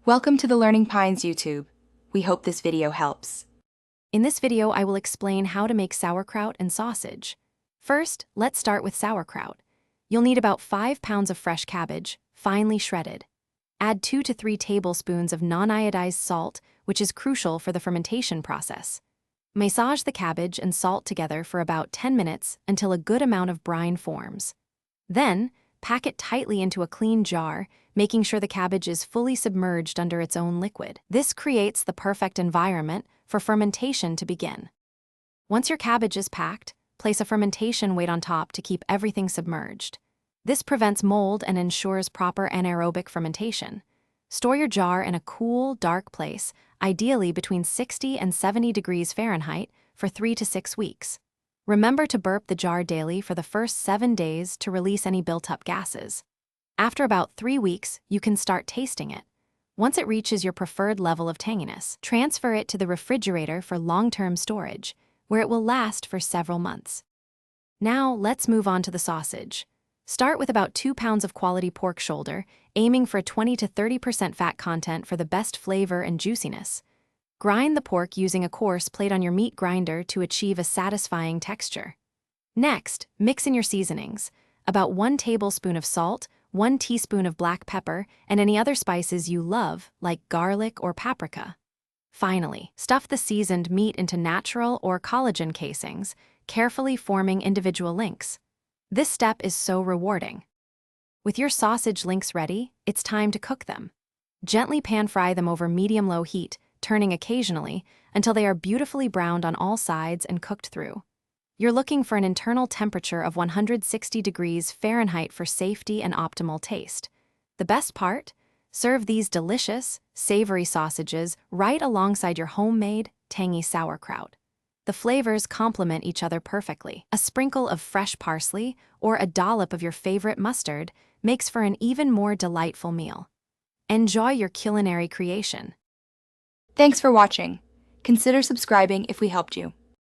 Welcome to the Learning Pines YouTube. We hope this video helps. In this video, I will explain how to make sauerkraut and sausage. First, let's start with sauerkraut. You'll need about 5 pounds of fresh cabbage, finely shredded. Add 2 to 3 tablespoons of non-iodized salt, which is crucial for the fermentation process. Massage the cabbage and salt together for about 10 minutes until a good amount of brine forms. Then, pack it tightly into a clean jar, making sure the cabbage is fully submerged under its own liquid. This creates the perfect environment for fermentation to begin. Once your cabbage is packed, place a fermentation weight on top to keep everything submerged. This prevents mold and ensures proper anaerobic fermentation. Store your jar in a cool, dark place, ideally between 60 and 70 degrees Fahrenheit, for 3 to 6 weeks. Remember to burp the jar daily for the first 7 days to release any built-up gases. After about 3 weeks, you can start tasting it. Once it reaches your preferred level of tanginess, transfer it to the refrigerator for long-term storage, where it will last for several months. Now, let's move on to the sausage. Start with about 2 pounds of quality pork shoulder, aiming for 20 to 30% fat content for the best flavor and juiciness. Grind the pork using a coarse plate on your meat grinder to achieve a satisfying texture. Next, mix in your seasonings, about 1 tablespoon of salt, 1 teaspoon of black pepper, and any other spices you love, like garlic or paprika. Finally, stuff the seasoned meat into natural or collagen casings, carefully forming individual links. This step is so rewarding. With your sausage links ready, it's time to cook them. Gently pan-fry them over medium-low heat, turning occasionally, until they are beautifully browned on all sides and cooked through. You're looking for an internal temperature of 160 degrees Fahrenheit for safety and optimal taste. The best part? Serve these delicious, savory sausages right alongside your homemade, tangy sauerkraut. The flavors complement each other perfectly. A sprinkle of fresh parsley or a dollop of your favorite mustard makes for an even more delightful meal. Enjoy your culinary creation. Thanks for watching. Consider subscribing if we helped you.